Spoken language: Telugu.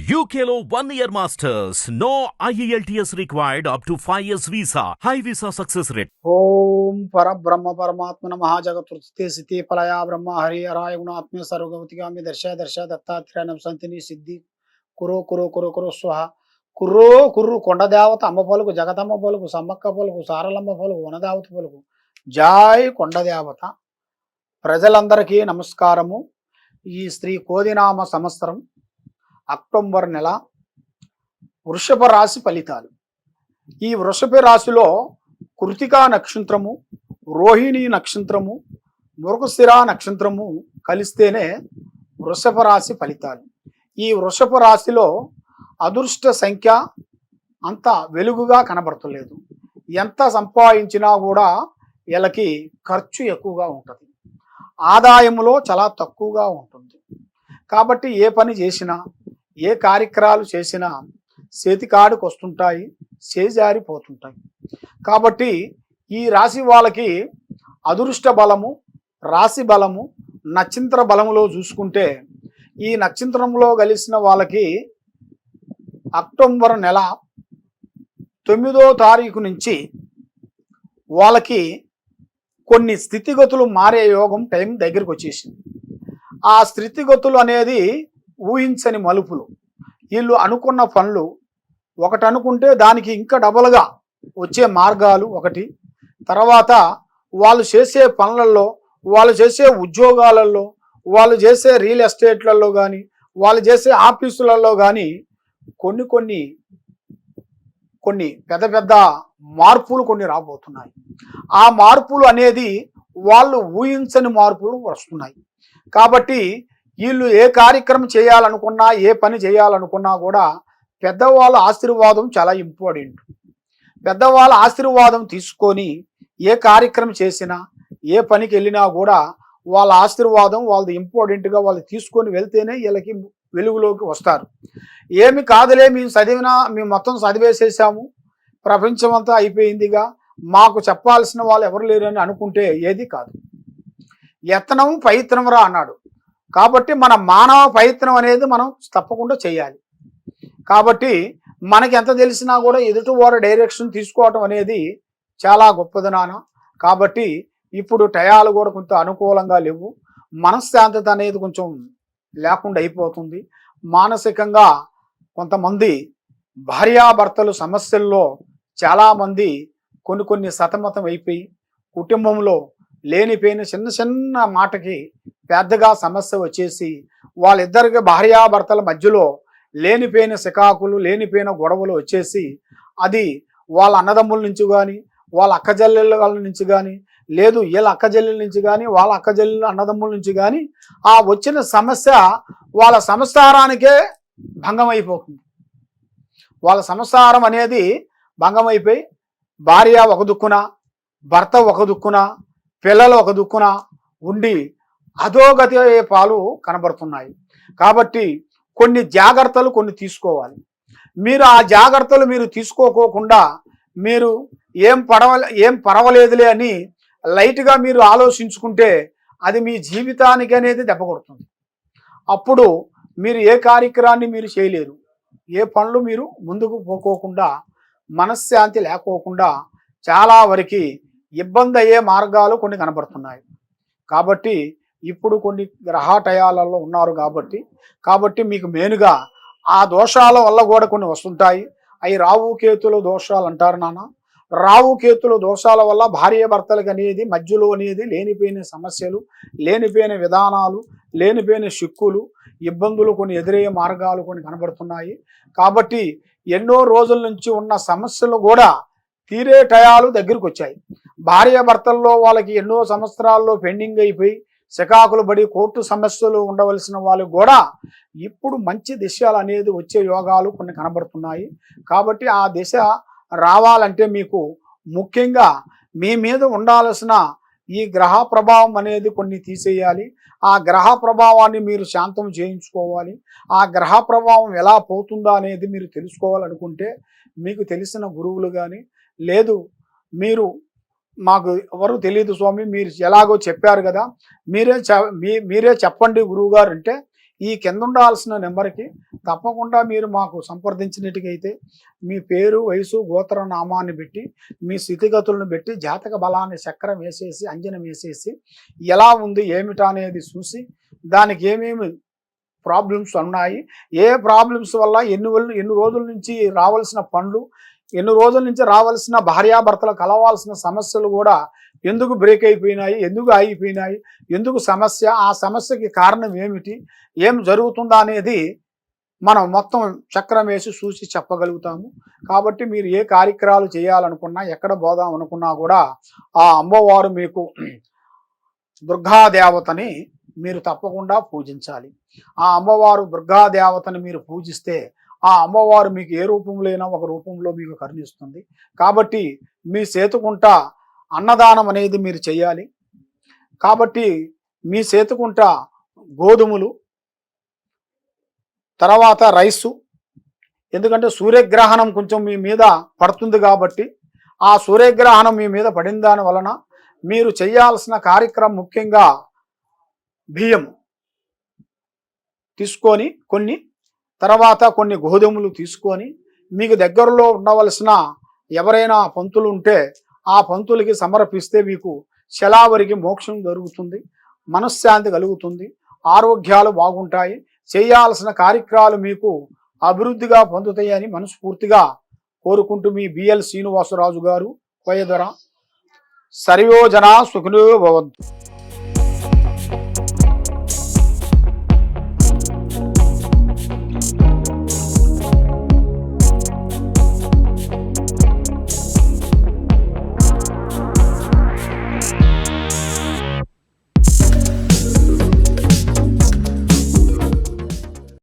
UKLO 1 year masters. No IELTS required up to 5 years visa. High visa success rate. ఓం పరబ్రహ్మ పరమాత్మన మహాజగతృతే స్థితి ఫలయా బ్రహ్మ హరి హరాయ గుణాత్మ సర్వగతిగామి దర్శ దర్శ దత్తాత్రేయం సంతిని సిద్ధి కురో కురో కురో కురో స్వహ కుర్రో కుర్రు కొండదేవత అమ్మ పలుకు జగతమ్మ పలుకు సమ్మక్క పలుకు సారలమ్మ పలుకు వనదేవత పలుకు జాయ్ కొండదేవత. ప్రజలందరికీ నమస్కారము. ఈ శ్రీ కోదినామ సంవత్సరం అక్టోబర్ నెల వృషభ రాశి ఫలితాలు. ఈ వృషభ రాశిలో కృతికా నక్షత్రము, రోహిణి నక్షత్రము, మృగశిర నక్షత్రము కలిస్తేనే వృషభ రాశి ఫలితాలు. ఈ వృషభ రాశిలో అదృష్ట సంఖ్య అంత వెలుగుగా కనబడతలేదు. ఎంత సంపాదించినా కూడా వీళ్ళకి ఖర్చు ఎక్కువగా ఉంటుంది, ఆదాయంలో చాలా తక్కువగా ఉంటుంది. కాబట్టి ఏ పని చేసినా, ఏ కార్యక్రమాలు చేసినా చేతికాడికి వస్తుంటాయి, చేజారిపోతుంటాయి. కాబట్టి ఈ రాశి వాళ్ళకి అదృష్ట బలము, రాశి బలము, నక్షత్ర బలములో చూసుకుంటే ఈ నక్షత్రంలో కలిసిన వాళ్ళకి అక్టోబర్ నెల 9వ తారీఖు నుంచి వాళ్ళకి కొన్ని స్థితిగతులు మారే యోగం టైం దగ్గరికి వచ్చేసింది. ఆ స్థితిగతులు అనేది ఊహించని మలుపులు. వీళ్ళు అనుకున్న పనులు ఒకటి అనుకుంటే దానికి ఇంకా డబల్గా వచ్చే మార్గాలు ఒకటి. తర్వాత వాళ్ళు చేసే పనులలో, వాళ్ళు చేసే ఉద్యోగాలలో, వాళ్ళు చేసే రియల్ ఎస్టేట్లలో కానీ, వాళ్ళు చేసే ఆఫీసులలో కానీ కొన్ని పెద్ద పెద్ద మార్పులు కొన్ని రాబోతున్నాయి. ఆ మార్పులు అనేది వాళ్ళు ఊహించని మార్పులు వస్తున్నాయి. కాబట్టి వీళ్ళు ఏ కార్యక్రమం చేయాలనుకున్నా, ఏ పని చేయాలనుకున్నా కూడా పెద్దవాళ్ళ ఆశీర్వాదం చాలా ఇంపార్టెంట్. పెద్దవాళ్ళ ఆశీర్వాదం తీసుకొని ఏ కార్యక్రమం చేసినా, ఏ పనికి వెళ్ళినా కూడా వాళ్ళ ఆశీర్వాదం వాళ్ళది ఇంపార్టెంట్గా వాళ్ళు తీసుకొని వెళ్తేనే వీళ్ళకి వెలుగులోకి వస్తారు. ఏమి కాదులే, మేము మొత్తం చదివేసేసాము, ప్రపంచం అంతా అయిపోయిందిగా, మాకు చెప్పాల్సిన వాళ్ళు ఎవరు లేరని అనుకుంటే ఏది కాదు. యత్నం ప్రయత్నం రా అన్నాడు. కాబట్టి మన మానవ ప్రయత్నం అనేది మనం తప్పకుండా చేయాలి. కాబట్టి మనకి ఎంత తెలిసినా కూడా ఎదుటి వారి డైరెక్షన్ తీసుకోవటం అనేది చాలా గొప్పది నాన్న. కాబట్టి ఇప్పుడు టయాలు కూడా కొంత అనుకూలంగా లేవు, మనశ్శాంతత అనేది కొంచెం లేకుండా అయిపోతుంది. మానసికంగా కొంతమంది భార్యాభర్తలు సమస్యల్లో చాలామంది కొన్ని సతమతం అయిపోయి కుటుంబంలో లేనిపోయిన చిన్న చిన్న మాటకి పెద్దగా సమస్య వచ్చేసి వాళ్ళిద్దరికి భార్యాభర్తల మధ్యలో లేనిపోయిన సికాకులు, లేనిపోయిన గొడవలు వచ్చేసి అది వాళ్ళ అన్నదమ్ముల నుంచి కానీ, వాళ్ళ అక్కజల్లెళ్ళ నుంచి కానీ, లేదు వీళ్ళ అక్కజల్లెల నుంచి కానీ, వాళ్ళ అక్కజల్లెల అన్నదమ్ముల నుంచి కానీ ఆ వచ్చిన సమస్య వాళ్ళ సంసారానికే భంగం అయిపోతుంది. వాళ్ళ సంసారం అనేది భంగం అయిపోయి భార్య ఒక దుక్కున, భర్త ఒక దుక్కున, పిల్లలు ఒక దుక్కున ఉండి అధోగతి పాలు కనబడుతున్నాయి. కాబట్టి కొన్ని జాగ్రత్తలు తీసుకోవాలి. మీరు ఆ జాగ్రత్తలు మీరు తీసుకోకోకుండా మీరు ఏం పర్వాలేదులే అని లైట్గా మీరు ఆలోచించుకుంటే అది మీ జీవితానికి అనేది దెబ్బ కొడుతుంది. అప్పుడు మీరు ఏ కార్యక్రమాన్ని మీరు చేయలేరు, ఏ పనులు మీరు ముందుకు పోకోకుండా, మనశ్శాంతి లేకోకుండా చాలా వరకు ఇబ్బంది అయ్యే మార్గాలు కొన్ని కనబడుతున్నాయి. కాబట్టి ఇప్పుడు కొన్ని గ్రహటయాలలో ఉన్నారు కాబట్టి మీకు మెయిన్గా ఆ దోషాల వల్ల కూడా కొన్ని వస్తుంటాయి. అవి రావు కేతుల దోషాలు అంటారు నాన్న. రావు కేతుల దోషాల వల్ల భార్య భర్తలకు అనేది మధ్యలో అనేది లేనిపోయిన సమస్యలు, లేనిపోయిన విధానాలు, లేనిపోయిన చిక్కులు, ఇబ్బందులు కొన్ని ఎదురయ్యే మార్గాలు కొన్ని కనబడుతున్నాయి. కాబట్టి ఎన్నో రోజుల నుంచి ఉన్న సమస్యలు కూడా తీరే టయాలు దగ్గరికి వచ్చాయి. భార్య భర్తల్లో వాళ్ళకి ఎన్నో సంవత్సరాల్లో పెండింగ్ అయిపోయి చికాకులు పడి కోర్టు సమస్యలు ఉండవలసిన వాళ్ళు కూడా ఇప్పుడు మంచి దిశలు అనేది వచ్చే యోగాలు కొన్ని కనబడుతున్నాయి. కాబట్టి ఆ దిశ రావాలంటే మీకు ముఖ్యంగా మీ మీద ఉండాల్సిన ఈ గ్రహ ప్రభావం అనేది కొన్ని తీసేయాలి. ఆ గ్రహ ప్రభావాన్ని మీరు శాంతం చేయించుకోవాలి. ఆ గ్రహ ప్రభావం ఎలా పోతుందో అనేది మీరు తెలుసుకోవాలనుకుంటే మీకు తెలిసిన గురువులు కానీ, లేదు మీరు మాకు ఎవరు తెలియదు స్వామి, మీరు ఎలాగో చెప్పారు కదా, మీరే చెప్పండి గురువు గారు అంటే ఈ కింద ఉండాల్సిన నెంబర్కి తప్పకుండా మీరు మాకు సంప్రదించినట్టుగైతే మీ పేరు, వయసు, గోత్ర నామాన్ని పెట్టి మీ స్థితిగతులను పెట్టి జాతక బలాన్ని చక్రం వేసేసి అంజనం వేసేసి ఎలా ఉంది ఏమిటా అనేది చూసి దానికి ఏమేమి ప్రాబ్లమ్స్ ఉన్నాయి, ఏ ప్రాబ్లమ్స్ వల్ల ఎన్ని రోజుల నుంచి రావాల్సిన పనులు, ఎన్ని రోజుల నుంచి రావాల్సిన భార్యాభర్తలు కలవాల్సిన సమస్యలు కూడా ఎందుకు బ్రేక్ అయిపోయినాయి, ఎందుకు ఆగిపోయినాయి, ఎందుకు సమస్య, ఆ సమస్యకి కారణం ఏమిటి, ఏం జరుగుతుందా అనేది మనం మొత్తం చక్రం వేసి చూసి చెప్పగలుగుతాము. కాబట్టి మీరు ఏ కార్యక్రమాలు చేయాలనుకున్నా, ఎక్కడ పోదాం అనుకున్నా కూడా ఆ అమ్మవారు మీకు దుర్గాదేవతని మీరు తప్పకుండా పూజించాలి. ఆ అమ్మవారు దుర్గాదేవతని మీరు పూజిస్తే ఆ అమ్మవారు మీకు ఏ రూపంలో ఒక రూపంలో మీకు కరుణిస్తుంది. కాబట్టి మీ చేతుకుంట అన్నదానం అనేది మీరు చేయాలి. కాబట్టి మీ చేతుకుంట గోధుమలు, తర్వాత రైసు, ఎందుకంటే సూర్యగ్రహణం కొంచెం మీ మీద పడుతుంది కాబట్టి ఆ సూర్యగ్రహణం మీ మీద పడిన దాని వలన మీరు చేయాల్సిన కార్యక్రమం ముఖ్యంగా బియ్యం తీసుకొని కొన్ని, తర్వాత కొన్ని గోధుమలు తీసుకొని మీకు దగ్గరలో ఉండవలసిన ఎవరైనా పంతులు ఉంటే ఆ పంతులకి సమర్పిస్తే మీకు శలావరికి మోక్షం జరుగుతుంది, మనశ్శాంతి కలుగుతుంది, ఆరోగ్యాలు బాగుంటాయి, చేయాల్సిన కార్యక్రమాలు మీకు అభివృద్ధిగా పొందుతాయని మనస్ఫూర్తిగా కోరుకుంటూ మీ బిఎల్ శ్రీనివాసరాజు గారు, కోయదొర. సర్వే జనా సుఖినో భవంతు.